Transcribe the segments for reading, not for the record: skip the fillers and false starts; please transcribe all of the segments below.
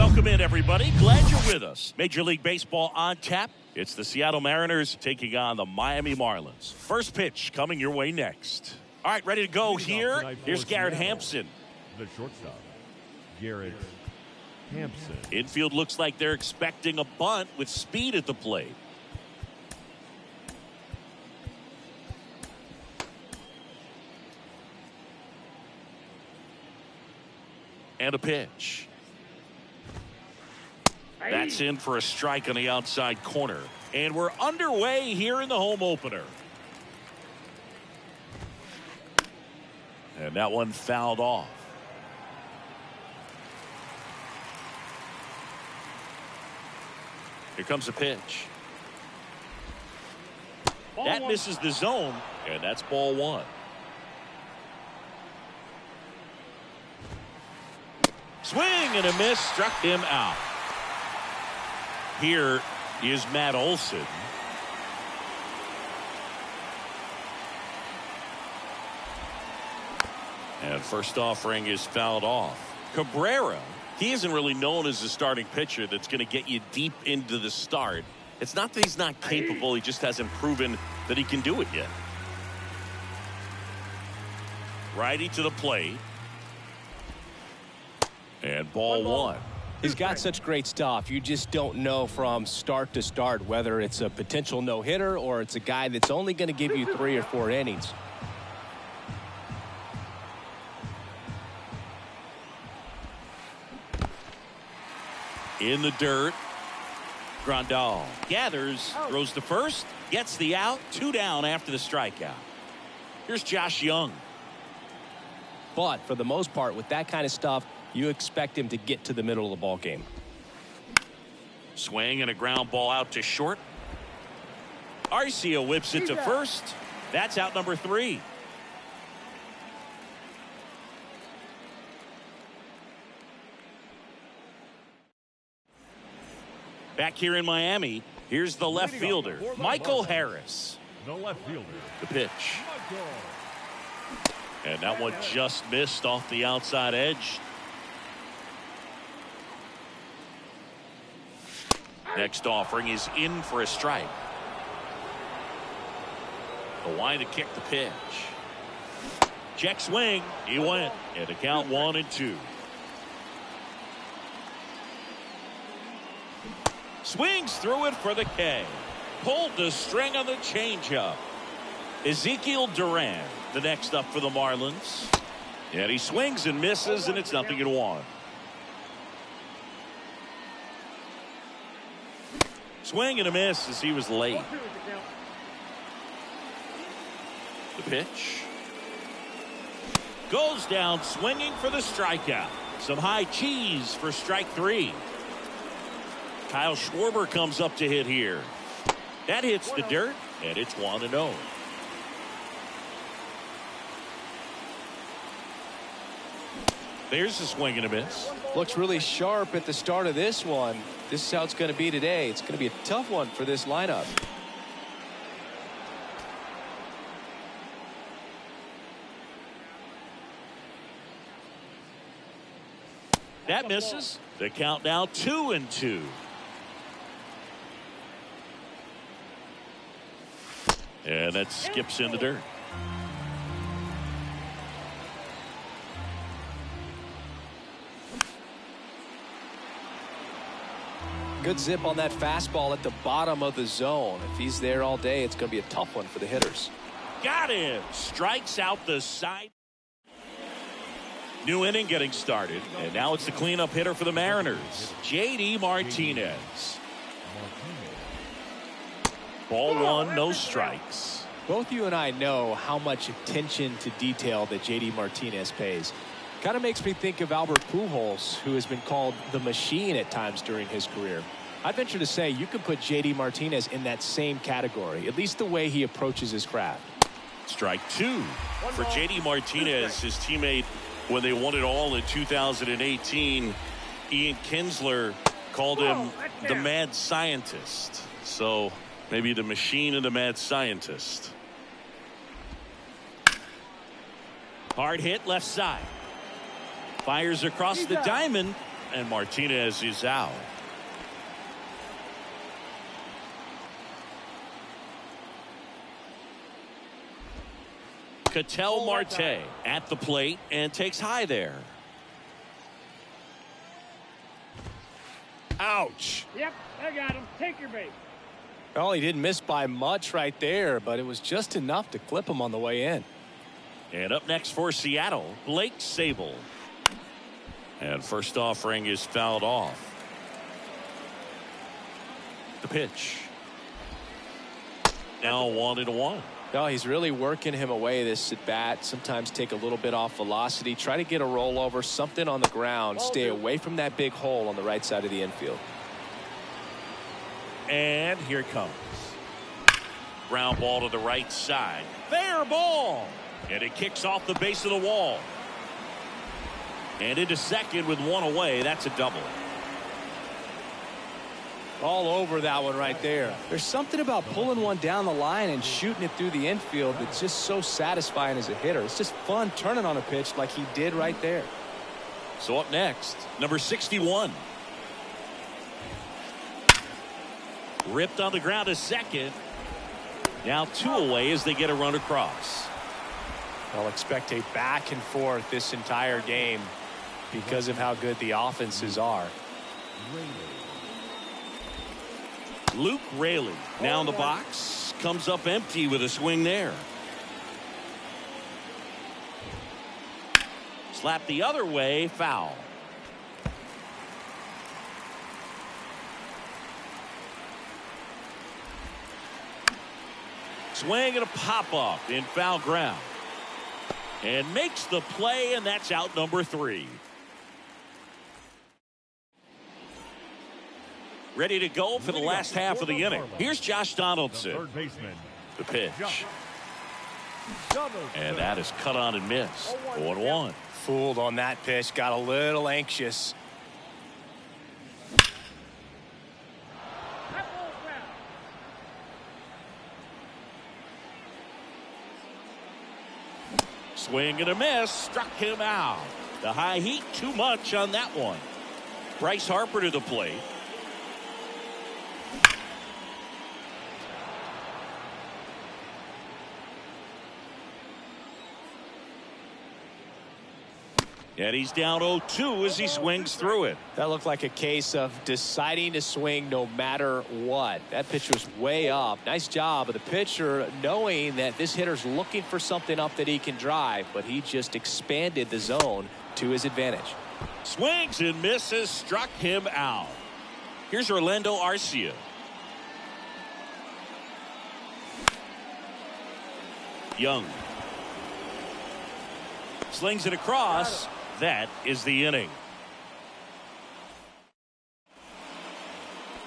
Welcome in, everybody. Glad you're with us. Major League Baseball on tap. It's the Seattle Mariners taking on the Miami Marlins. First pitch coming your way next. All right, ready to go here. Here's Garrett Hampson. The shortstop, Garrett Hampson. Infield looks like they're expecting a bunt with speed at the plate. And a pitch. That's in for a strike on the outside corner. And we're underway here in the home opener. And that one fouled off. Here comes a pitch. That misses the zone, and that's ball one. Swing and a miss, struck him out. Here is Matt Olson. And first offering is fouled off. Cabrera, he isn't really known as a starting pitcher that's going to get you deep into the start. It's not that he's not capable, he just hasn't proven that he can do it yet. Righty to the plate. And ball one. He's got such great stuff. You just don't know from start to start whether it's a potential no-hitter or it's a guy that's only going to give you 3 or 4 innings. In the dirt. Grandal gathers, throws to first, gets the out, 2 down after the strikeout. Here's Josh Young. But for the most part, with that kind of stuff, you expect him to get to the middle of the ball game. Swing and a ground ball out to short. Arcia whips it to first. That's out number 3. Back here in Miami, here's the left fielder, Michael Harris. The left fielder. The pitch. And that one just missed off the outside edge. Next offering is in for a strike. The line to kick the pitch. Check swing. He went. And the count 1-2. Swings through it for the K. Pulled the string on the changeup. Ezekiel Duran, the next up for the Marlins. And he swings and misses, and it's 0-1. Swing and a miss as he was late. The pitch. Goes down swinging for the strikeout. Some high cheese for strike 3. Kyle Schwarber comes up to hit here. That hits the dirt, and it's 1-0. There's a swing and a miss. Looks really sharp at the start of this one. This is how it's going to be today. It's going to be a tough one for this lineup. That misses. The count now 2-2. And that skips in the dirt. Good zip on that fastball at the bottom of the zone. If he's there all day, it's going to be a tough one for the hitters. Got him. Strikes out the side. New inning getting started. And now it's the cleanup hitter for the Mariners, J.D. Martinez. Ball one, no strikes. Both you and I know how much attention to detail that J.D. Martinez pays. Kind of makes me think of Albert Pujols, who has been called the machine at times during his career. I'd venture to say you could put J.D. Martinez in that same category, at least the way he approaches his craft. Strike 2 for J.D. Martinez, his teammate when they won it all in 2018. Ian Kinsler called him the mad scientist. So maybe the machine and the mad scientist. Hard hit left side. Fires across the diamond. and Martinez is out. Ketel Marte at the plate and takes high there. Ouch. Yep, I got him. Take your base. Well, he didn't miss by much right there, but it was just enough to clip him on the way in. And up next for Seattle, Blake Sable. And first offering is fouled off. The pitch. Now 1-1. No, he's really working him away this at bat. Sometimes take a little bit off velocity. Try to get a rollover, something on the ground. Stay away from that big hole on the right side of the infield. And here it comes. Ground ball to the right side. Fair ball. And it kicks off the base of the wall. And into second with one away. That's a double. All over that one right there. There's something about pulling one down the line and shooting it through the infield that's just so satisfying as a hitter. It's just fun turning on a pitch like he did right there. So up next, number 61. Ripped on the ground to second. Now 2 away as they get a run across. I'll expect a back and forth this entire game because of how good the offenses are. Luke Raley now in the box, comes up empty with a swing there. Slap the other way, foul. Swing and a pop up in foul ground. And makes the play, and that's out number 3. Ready to go for the last half of the inning. Here's Josh Donaldson. Third baseman. The pitch. And that is cut on and missed. 1-1. Fooled on that pitch. Got a little anxious. Swing and a miss. Struck him out. The high heat too much on that one. Bryce Harper to the plate. And he's down 0-2 as he swings through it. That looked like a case of deciding to swing no matter what. That pitch was way up. Nice job of the pitcher knowing that this hitter's looking for something up that he can drive, but he just expanded the zone to his advantage. Swings and misses, struck him out. Here's Orlando Arcia. Young. Slings it across. That is the inning.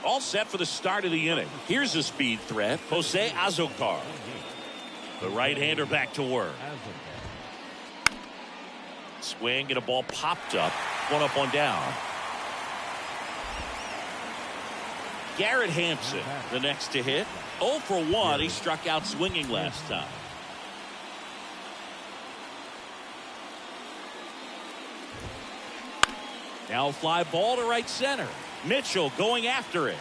All set for the start of the inning. Here's a speed threat, Jose Azocar. The right-hander back to work. Swing and a ball popped up. 1 up, 1 down. Garrett Hampson, the next to hit. 0 for 1. He struck out swinging last time. Now fly ball to right center. Mitchell going after it.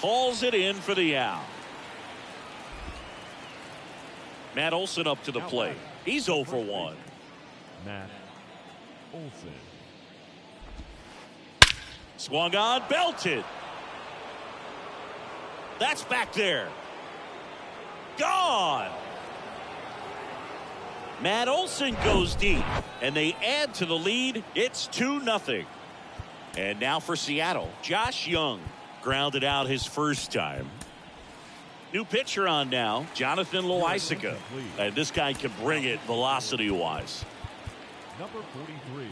Hauls it in for the out. Matt Olson up to the plate. He's 0 for 1. Matt Olson. Swung on, belted. That's back there. Gone. Matt Olson goes deep, and they add to the lead. It's 2-0. And now for Seattle, Josh Young grounded out his first time. New pitcher on now, Jonathan Loaisiga. And this guy can bring it velocity-wise. Number 43,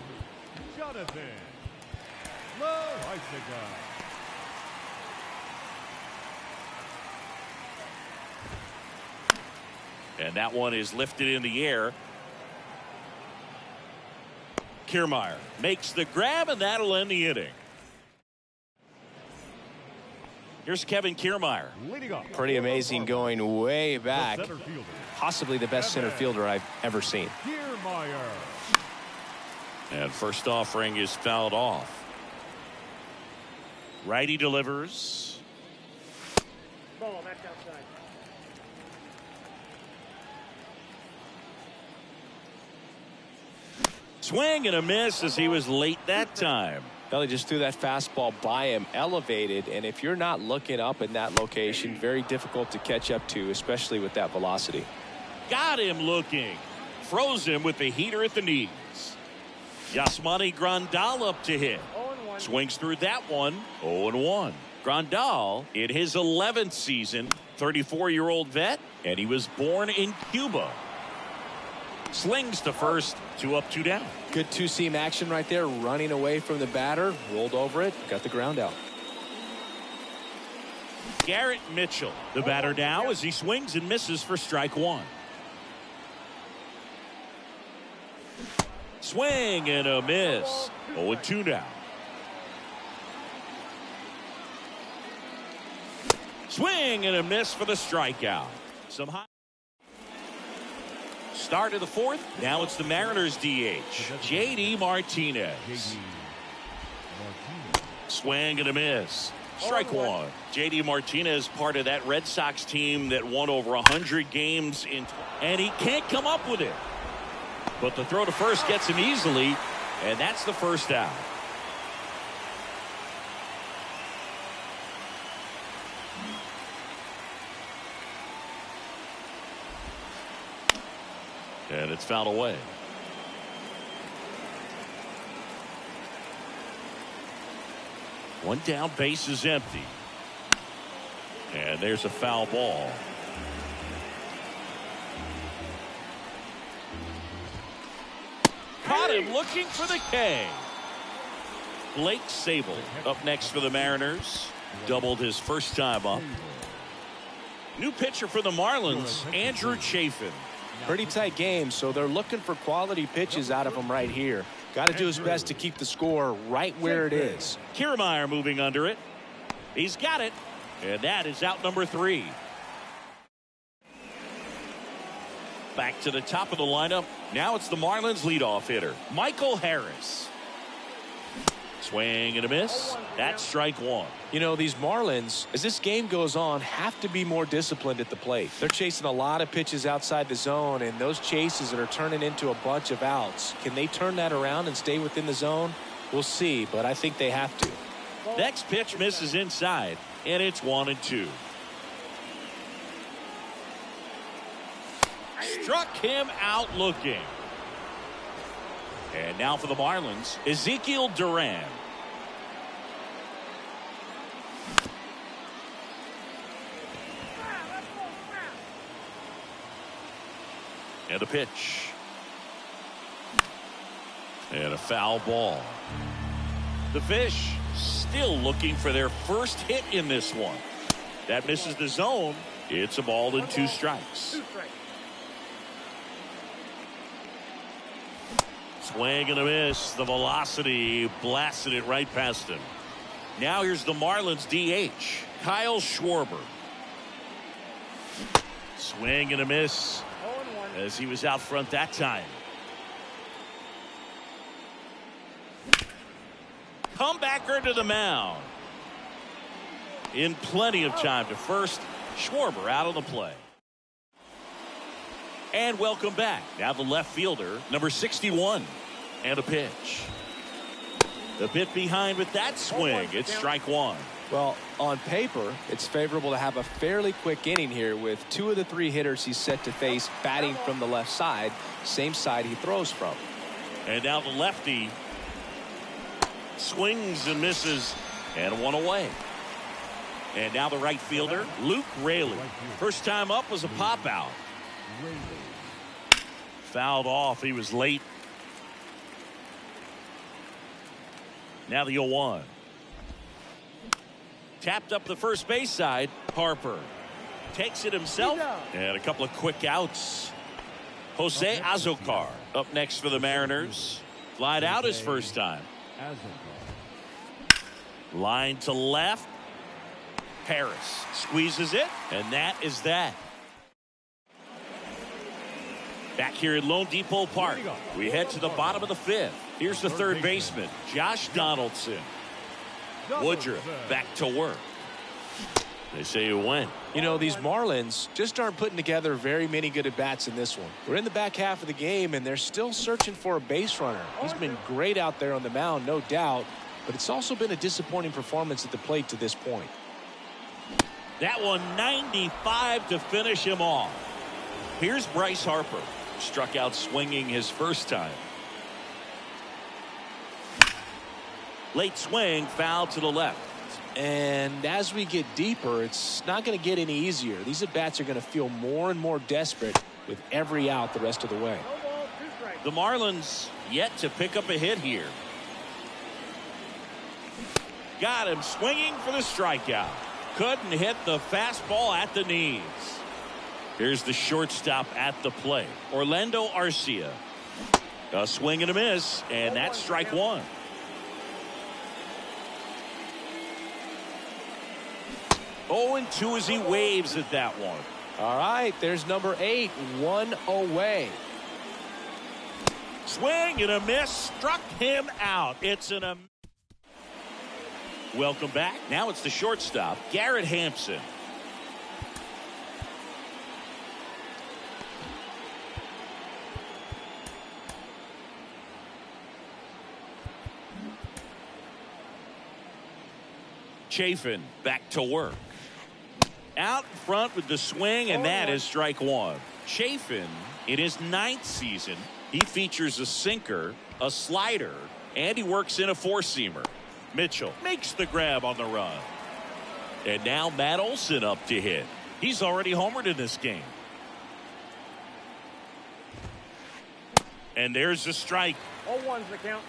Jonathan Loaisiga. And that one is lifted in the air. Kiermaier makes the grab, and that'll end the inning. Here's Kevin Kiermaier. Pretty amazing, going way back. Possibly the best center fielder I've ever seen. Kiermaier. And first offering is fouled off. Righty delivers. Ball, that's outside. Swing and a miss as he was late that time. Belly just threw that fastball by him, elevated, and if you're not looking up in that location, very difficult to catch up to, especially with that velocity. Got him looking. Froze him with the heater at the knees. Yasmani Grandal up to hit. 0-1. Swings through that one. 0-1. Grandal in his 11th season, 34-year-old vet, and he was born in Cuba. Slings to first, 2 up, 2 down. Good two-seam action right there, running away from the batter, rolled over it, got the ground out. Garrett Mitchell, the batter now, as he swings and misses for strike 1. Swing and a miss. 0-2 now. Swing and a miss for the strikeout. Some high. Start of the 4th. Now it's the Mariners DH, JD Martinez. Swing and a miss. Strike 1. JD Martinez, part of that Red Sox team that won over 100 games and he can't come up with it. But the throw to first gets him easily, and that's the first out. And it's fouled away. One down, base is empty. And there's a foul ball. Caught him looking for the K. Blake Sable up next for the Mariners. Doubled his first time up. New pitcher for the Marlins, Andrew Chafin. Pretty tight game, so they're looking for quality pitches out of him right here. Got to do his best to keep the score right where it is. Kiermaier moving under it. He's got it. And that is out number 3. Back to the top of the lineup. Now it's the Marlins leadoff hitter, Michael Harris. Swing and a miss. That's strike 1. You know, these Marlins, as this game goes on, have to be more disciplined at the plate. They're chasing a lot of pitches outside the zone, and those chases that are turning into a bunch of outs. Can they turn that around and stay within the zone? We'll see, but I think they have to. Next pitch misses inside, and it's 1-2. Struck him out looking. And now for the Marlins, Ezekiel Duran. And a pitch. And a foul ball. The Fish still looking for their first hit in this one. That misses the zone. It's a ball and 2 strikes. 2 strikes. Swing and a miss. The velocity blasted it right past him. Now here's the Marlins DH, Kyle Schwarber. Swing and a miss 0-1. as he was out front that time. Comebacker to the mound. In plenty of time to first. Schwarber out on the play. And welcome back. Now the left fielder, number 61. And a pitch. A bit behind with that swing. It's strike 1. Well, on paper, it's favorable to have a fairly quick inning here with 2 of the 3 hitters he's set to face batting from the left side, same side he throws from. And now the lefty swings and misses, and 1 away. And now the right fielder, Luke Raley. First time up was a pop out. Fouled off. He was late. Now the 0-1. Tapped up the first base side. Harper takes it himself. And a couple of quick outs. Jose Azocar up next for the Mariners. Flied out his first time. Line to left. Harris squeezes it. And that is that. Back here at Lone Depot Park, we head to the bottom of the 5th. Here's the third baseman, Josh Donaldson. Woodruff back to work. They say it went. You know, these Marlins just aren't putting together very many good at-bats in this one. We're in the back half of the game, and they're still searching for a base runner. He's been great out there on the mound, no doubt, but it's also been a disappointing performance at the plate to this point. That one 95 to finish him off. Here's Bryce Harper. Struck out swinging his first time. Late swing, foul to the left. And as we get deeper, it's not going to get any easier. These at-bats are going to feel more and more desperate with every out the rest of the way. The Marlins yet to pick up a hit here. Got him swinging for the strikeout. Couldn't hit the fastball at the knees. Here's the shortstop at the plate, Orlando Arcia. A swing and a miss, and that's strike one. Oh, and 2 as he waves at that one. All right, there's number 8, 1 away. Swing and a miss, struck him out. It's an welcome back. Now it's the shortstop, Garrett Hampson. Chafin back to work. Out in front with the swing, and that is strike one. Chafin, in his 9th season, he features a sinker, a slider, and he works in a four-seamer. Mitchell makes the grab on the run. And now Matt Olson up to hit. He's already homered in this game. And there's the strike. 0-1's the count.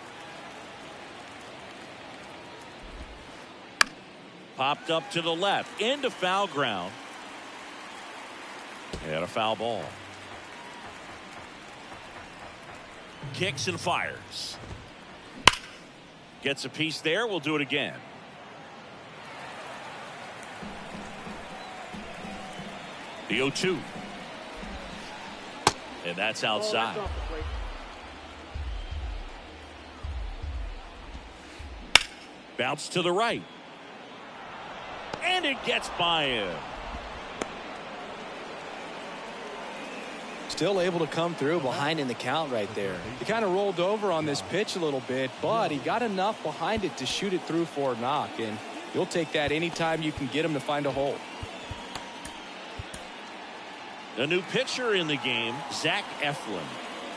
Popped up to the left, into foul ground. And a foul ball. Kicks and fires. Gets a piece there. We'll do it again. The 0-2. And that's outside. That's off the plate. Bounce to the right. And it gets by him. Still able to come through behind in the count right there. He kind of rolled over on this pitch a little bit, but he got enough behind it to shoot it through for a knock, and you'll take that anytime you can get him to find a hole. A new pitcher in the game, Zach Eflin.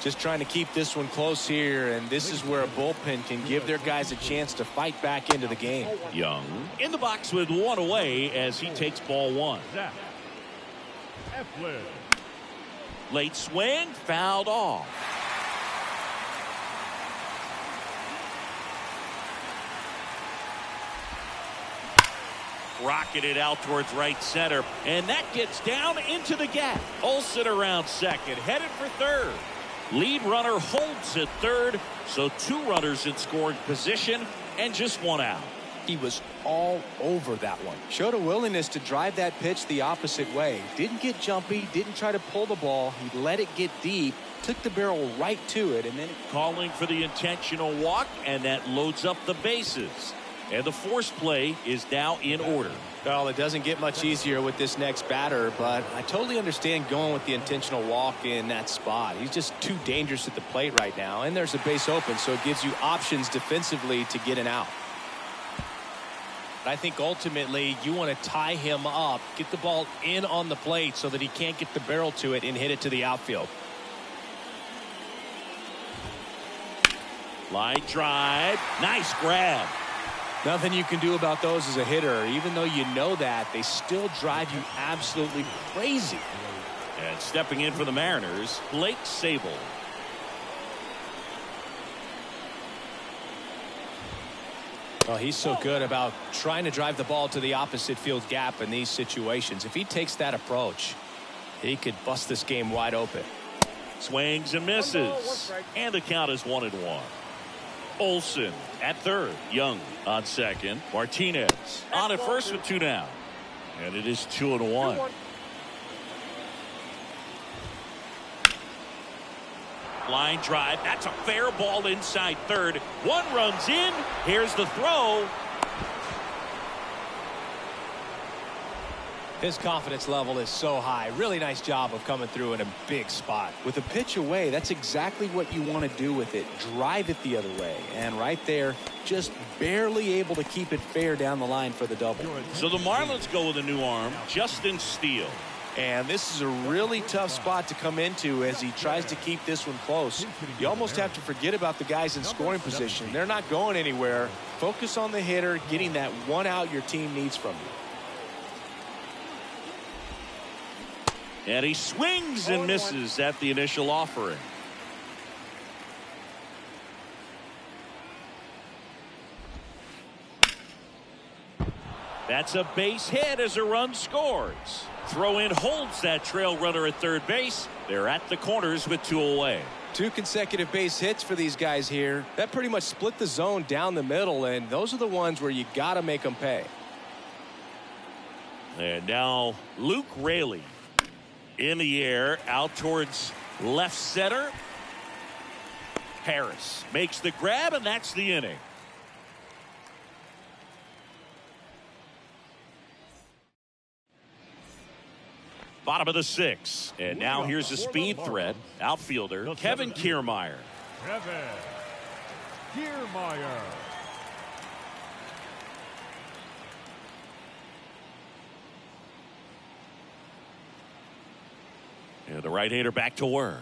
Just trying to keep this one close here, and this is where a bullpen can give their guys a chance to fight back into the game. Young in the box with one away as he takes ball one. Zach Eflin. Late swing, fouled off. Rocketed out towards right center, and that gets down into the gap. Olson around second, headed for third. Lead runner holds at third, so 2 runners in scoring position and just 1 out. He was all over that one. Showed a willingness to drive that pitch the opposite way. Didn't get jumpy, didn't try to pull the ball. He let it get deep, took the barrel right to it, and then Calling for the intentional walk, and that loads up the bases. And the force play is now in order. well, it doesn't get much easier with this next batter, but I totally understand going with the intentional walk in that spot. He's just too dangerous at the plate right now, and there's a base open, so it gives you options defensively to get an out. I think ultimately you want to tie him up, get the ball in on the plate so that he can't get the barrel to it and hit it to the outfield. Line drive. Nice grab. Nothing you can do about those as a hitter. Even though you know that, they still drive you absolutely crazy. And stepping in for the Mariners, Blake Sable. Well, he's so good about trying to drive the ball to the opposite field gap in these situations. If he takes that approach, he could bust this game wide open. Swings and misses. And the count is 1-1. Olson at third. Young on second. Martinez on at first with 2 down. And it is 2-1. Line drive. That's a fair ball inside third. 1 runs in. Here's the throw. His confidence level is so high. Really nice job of coming through in a big spot. With a pitch away, that's exactly what you want to do with it. Drive it the other way. And right there, just barely able to keep it fair down the line for the double. So the Marlins go with a new arm, Justin Steele. And this is a really tough spot to come into as he tries to keep this one close. You almost have to forget about the guys in scoring position. They're not going anywhere. Focus on the hitter, getting that one out your team needs from you. And he swings and misses at the initial offering. That's a base hit as a run scores. Throw in holds that trail runner at third base. They're at the corners with 2 away. 2 consecutive base hits for these guys here. That pretty much split the zone down the middle, and those are the ones where you got to make them pay. And now Luke Raley in the air out towards left center. Harris makes the grab, and that's the inning. Bottom of the 6th, and now here's a speed threat outfielder Kevin Kiermaier. Kevin Kiermaier. And the right-hander back to work.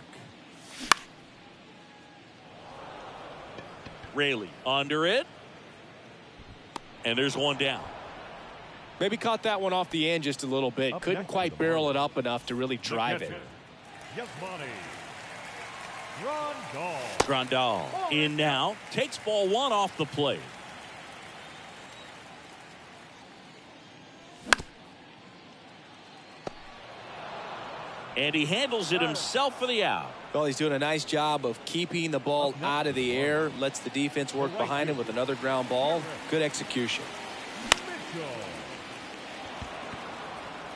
Raley under it. And there's one down. Maybe caught that one off the end just a little bit. Couldn't quite barrel it up enough to really drive it. Grandal in now. Takes ball 1 off the plate. And he handles it himself for the out. Well, he's doing a nice job of keeping the ball out of the air. Lets the defense work behind him with another ground ball. Good execution.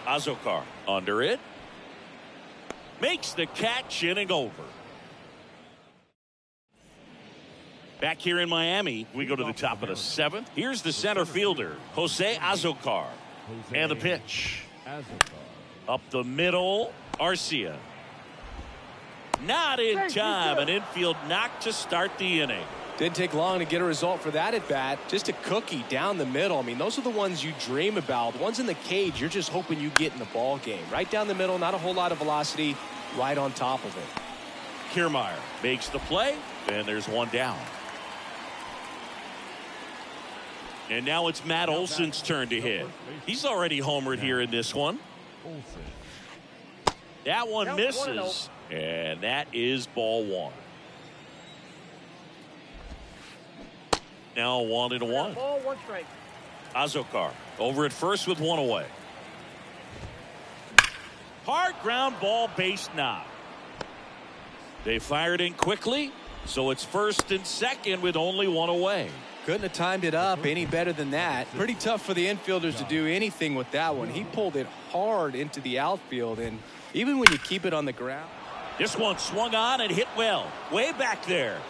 Azokar under it. Makes the catch, inning over. Back here in Miami, we go to the top of the 7th. Here's the center fielder, Jose Azokar. And the pitch. Up the middle, Arcia. Not in time. An infield knock to start the inning. Didn't take long to get a result for that at bat. Just a cookie down the middle. I mean, those are the ones you dream about. The ones in the cage, you're just hoping you get in the ball game. Right down the middle, not a whole lot of velocity, right on top of it. Kiermaier makes the play, and there's one down. And now it's Matt Olson's turn to hit. He's already homered here in this one. That one misses, and that is ball 1. Now 1-1. Ball 1 strike. Azokar over at first with 1 away. Hard ground ball, base knock. They fired in quickly, so it's 1st and 2nd with only 1 away. Couldn't have timed it up any better than that. Pretty tough for the infielders to do anything with that one. He pulled it hard into the outfield, and even when you keep it on the ground. This one swung on and hit well. Way back there.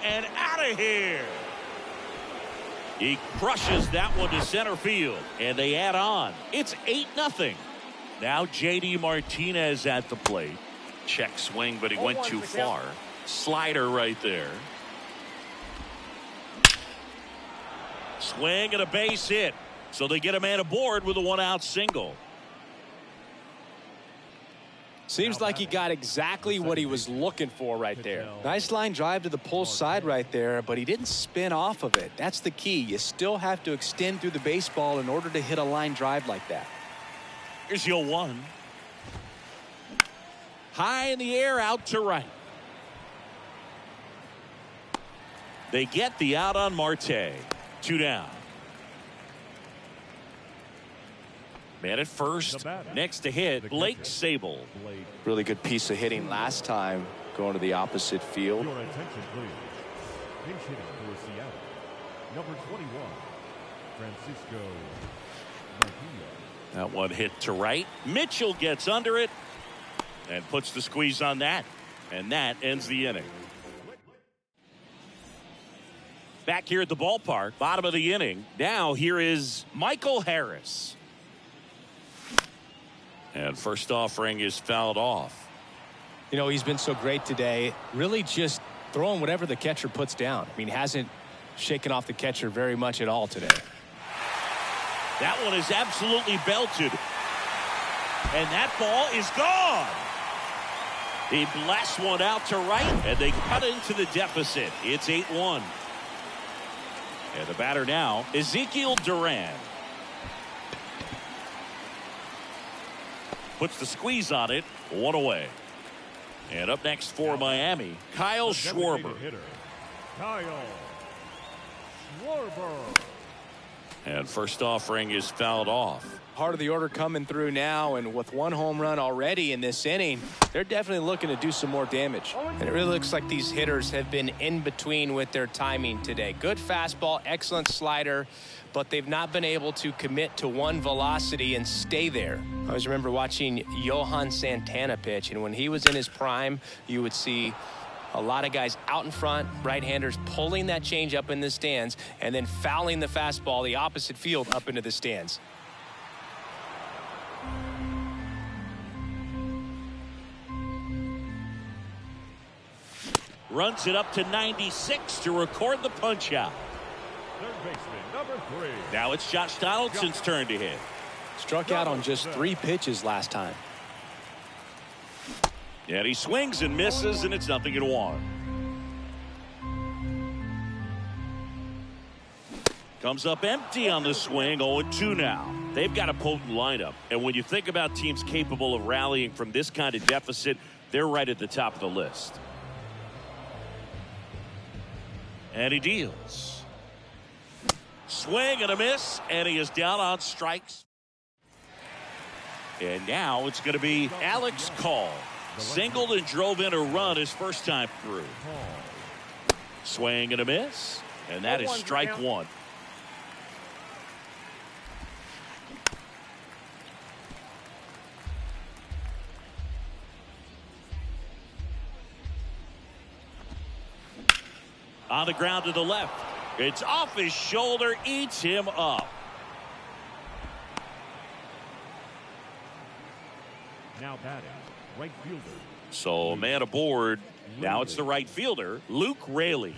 And out of here. He crushes that one to center field, and they add on. It's 8-0. Now J.D. Martinez at the plate. Check swing, but he went too far. Slider right there. Swing and a base hit. So they get a man aboard with a 1-out single. Seems like he got exactly what he was looking for right there. Nice line drive to the pull side right there, but he didn't spin off of it. That's the key. You still have to extend through the baseball in order to hit a line drive like that. Here's your 1. High in the air, out to right. They get the out on Marte. 2 down. Man at first. Next to hit, Blake Sable. Really good piece of hitting last time, going to the opposite field. Your attention, please. Pinch hitting for Seattle. Number 21, Francisco Mejia. That one hit to right. Mitchell gets under it and puts the squeeze on that. And that ends the inning. Back here at the ballpark, bottom of the inning. Now here is Michael Harris. And first offering is fouled off. You know, he's been so great today, really just throwing whatever the catcher puts down. I mean, hasn't shaken off the catcher very much at all today. That one is absolutely belted. And that ball is gone. He blasts one out to right, and they cut into the deficit. It's 8-1. And the batter now, Ezekiel Duran. Puts the squeeze on it, one away. And up next for Miami, Kyle Schwarber. Kyle Schwarber. And first offering is fouled off. Part of the order coming through now, and with one home run already in this inning, they're definitely looking to do some more damage. And it really looks like these hitters have been in between with their timing today. Good fastball, excellent slider, but they've not been able to commit to one velocity and stay there. I always remember watching Johan Santana pitch, and when he was in his prime, you would see a lot of guys out in front, right-handers pulling that change up in the stands and then fouling the fastball the opposite field up into the stands. Runs it up to 96 to record the punch out. Third baseman, number 3. Now it's Josh Donaldson's turn to hit. Struck out on just 3 pitches last time. And he swings and misses, and it's 0-1. Comes up empty on the swing, 0-2 now. They've got a potent lineup, and when you think about teams capable of rallying from this kind of deficit, they're right at the top of the list. And he deals. Swing and a miss, and he is down on strikes. And now it's going to be Alex Call. Singled and drove in a run his first time through. Swing and a miss, and that is strike one. On the ground to the left. It's off his shoulder, eats him up. Now batting, right fielder. So man aboard. Now it's the right fielder, Luke Raley.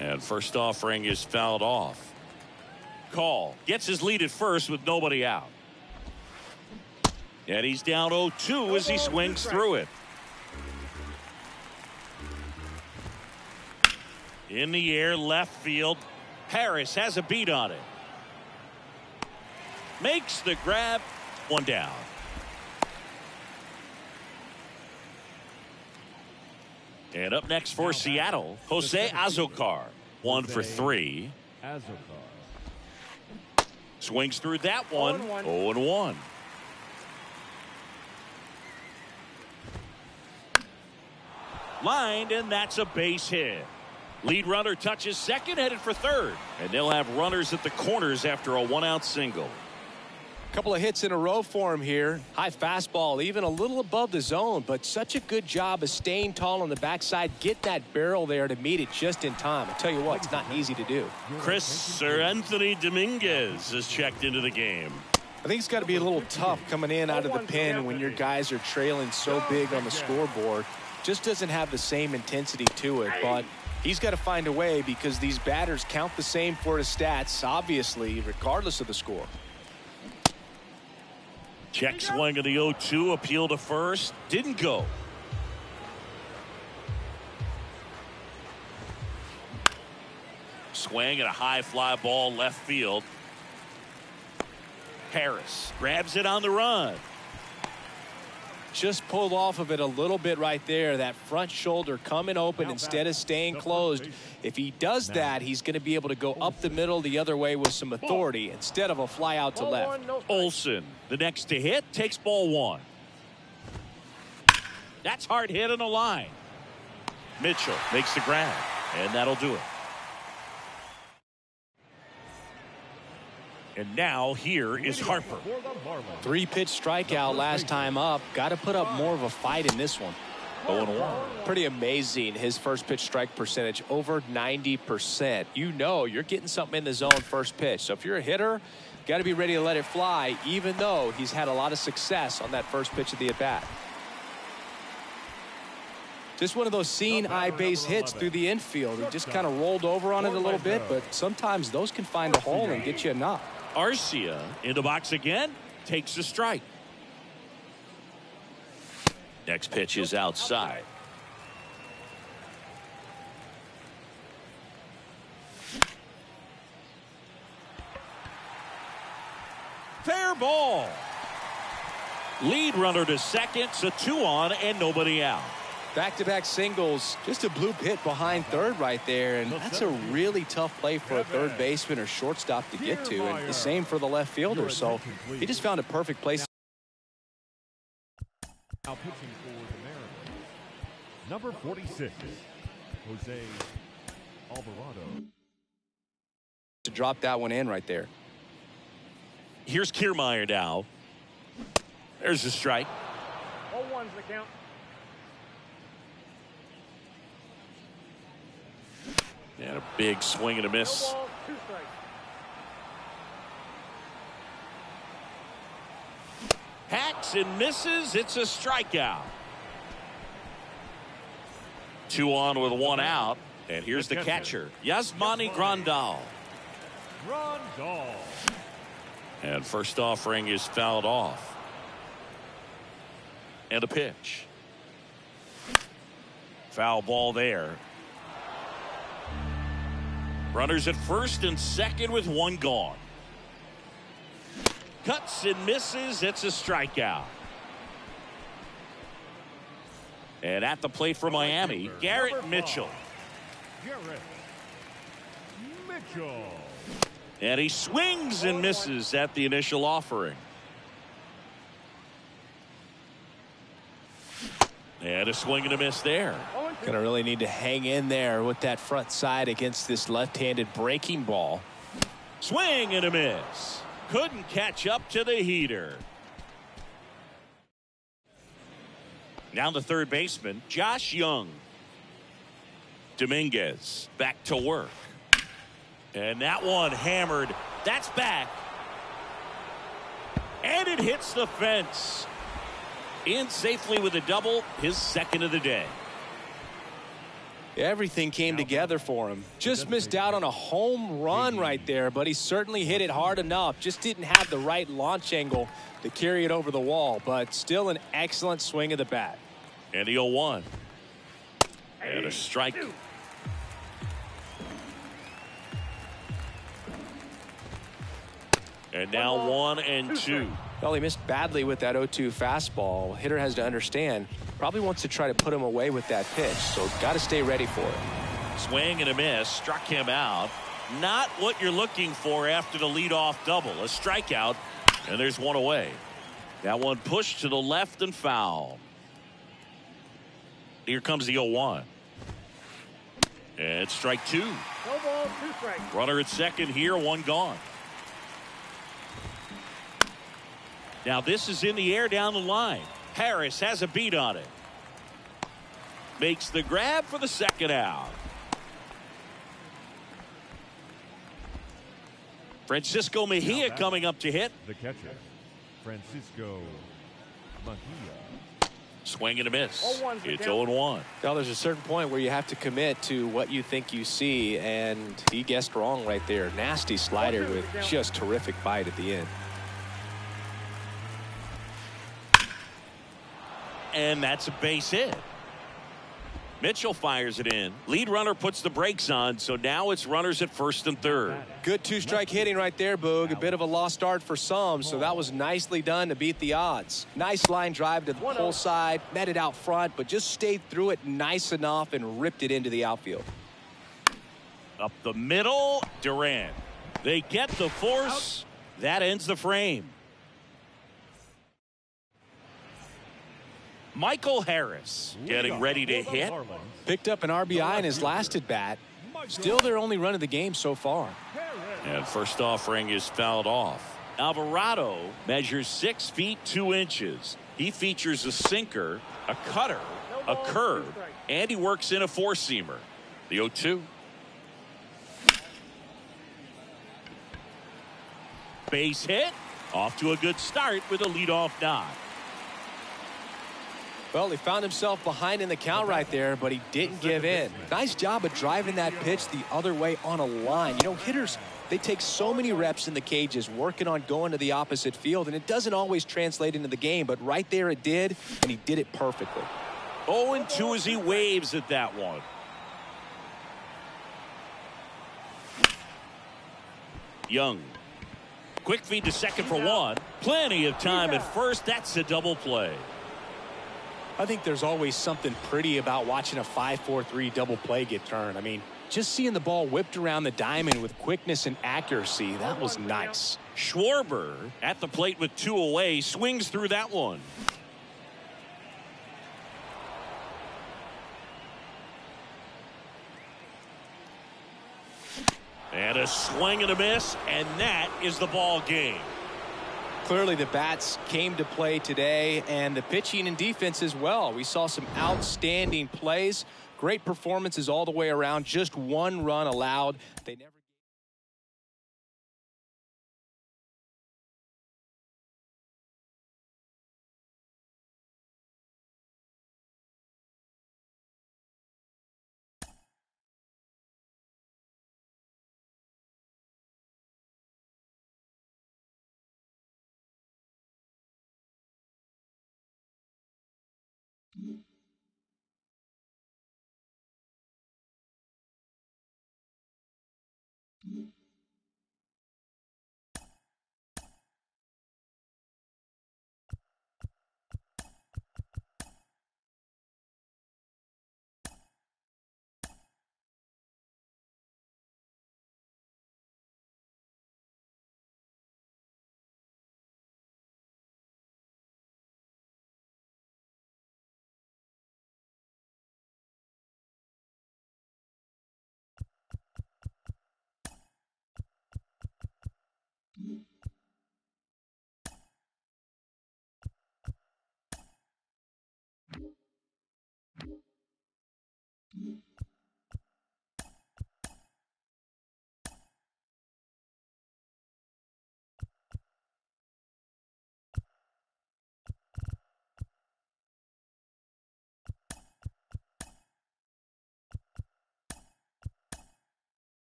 And first offering is fouled off. Call gets his lead at first with nobody out. And he's down 0-2 as he swings through it. In the air, left field. Harris has a beat on it. Makes the grab. One down. And up next for Seattle, Jose Azocar. 1 for 3. Azocar. Swings through that one. 0-1. Lined, and that's a base hit. Lead runner touches second, headed for third. And they'll have runners at the corners after a 1-out single. Couple of hits in a row for him here. High fastball, even a little above the zone, but such a good job of staying tall on the backside, get that barrel there to meet it just in time. I tell you what, it's not easy to do. Anthony Dominguez is checked into the game. I think it's got to be a little tough coming in out of the pen when your guys are trailing so big on the scoreboard. Just doesn't have the same intensity to it, but he's got to find a way because these batters count the same for his stats, obviously, regardless of the score. Check swing of the 0-2, appeal to first, didn't go. Swing and a high fly ball left field. Harris grabs it on the run. Just pulled off of it a little bit right there. That front shoulder coming open instead of staying closed. If he does that, he's going to be able to go up the middle the other way with some authority instead of a fly out to left. Olsen, the next to hit, takes ball 1. That's hard hit on the line. Mitchell makes the grab, and that'll do it. And now here is Harper. 3-pitch strikeout last time up. Got to put up more of a fight in this one. 0-1. Pretty amazing, his first pitch strike percentage, over 90%. You know you're getting something in the zone first pitch. So if you're a hitter, got to be ready to let it fly, even though he's had a lot of success on that first pitch of the at-bat. Just one of those seeing eye base hits through the infield. He just kind of rolled over on it a little bit, but sometimes those can find a hole and get you a knock. Arcia in the box again, takes a strike. Next pitch is outside. Fair ball. Lead runner to second, so 2 on and nobody out. Back-to-back singles, just a bloop hit behind third right there, and that's a really tough play for a third baseman or shortstop to get to, and the same for the left fielder, so he just found a perfect place. Now pitching for the Mariners, number 46, Jose Alvarado. To drop that one in right there. Here's Kiermaier now. There's a strike. 0-1's the count. And a big swing and a miss. No ball, 2 strikes. Hacks and misses. It's a strikeout. 2 on with 1 out. And here's the catcher, Yasmani Grandal. Grandal. And first offering is fouled off. And a pitch. Foul ball there. Runners at first and second with 1 gone. Cuts and misses. It's a strikeout. And at the plate for Miami, Garrett Mitchell. Garrett Mitchell. And he swings and misses at the initial offering. And a swing and a miss there. Gonna really need to hang in there with that front side against this left-handed breaking ball. Swing and a miss. Couldn't catch up to the heater. Now the third baseman, Josh Young. Dominguez back to work. And that one hammered. That's back. And it hits the fence. In safely with a double, his second of the day. Everything came together for him. Just missed out on a home run right there, but he certainly hit it hard enough. Just didn't have the right launch angle to carry it over the wall, but still an excellent swing of the bat. And the 0-1. And a strike. And now 1-2. Well, he missed badly with that 0-2 fastball. Hitter has to understand, probably wants to try to put him away with that pitch, so got to stay ready for it. Swing and a miss, struck him out. Not what you're looking for after the leadoff double. A strikeout, and there's 1 away. That one pushed to the left and foul. Here comes the 0-1. And strike 2. No ball, 2 strikes. Runner at second here, 1 gone. Now this is in the air down the line. Harris has a beat on it. Makes the grab for the second out. Francisco Mejia coming up to hit. The catcher, Francisco Mejia. Swing and a miss. 0-1's the It's count. 0-1. Now, there's a certain point where you have to commit to what you think you see, and he guessed wrong right there. Nasty slider with just terrific bite at the end. And that's a base hit. Mitchell fires it in. Lead runner puts the brakes on, so now it's runners at first and third. Good 2-strike hitting right there, Boog. A bit of a lost start for some, so that was nicely done to beat the odds. Nice line drive to the pull side, met it out front, but just stayed through it nice enough and ripped it into the outfield. Up the middle, Durant. They get the force. That ends the frame. Michael Harris getting ready to hit. Picked up an RBI in his last at bat. Still their only run of the game so far. And first offering is fouled off. Alvarado measures 6 feet 2 inches. He features a sinker, a cutter, a curve, and he works in a four-seamer. The 0-2. Base hit. Off to a good start with a leadoff nod. Well, he found himself behind in the count right there, but he didn't give in. Nice job of driving that pitch the other way on a line. You know, hitters, they take so many reps in the cages working on going to the opposite field, and it doesn't always translate into the game, but right there it did, and he did it perfectly. 0-2 as he waves at that one. Young. Quick feed to second for one. Plenty of time at first. That's a double play. I think there's always something pretty about watching a 5-4-3 double play get turned. I mean, just seeing the ball whipped around the diamond with quickness and accuracy, that was nice. Schwarber at the plate with 2 away, swings through that one. And a swing and a miss, and that is the ball game. Clearly the bats came to play today, and the pitching and defense as well. We saw some outstanding plays, great performances all the way around. Just 1 run allowed. They never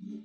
Mm-hmm.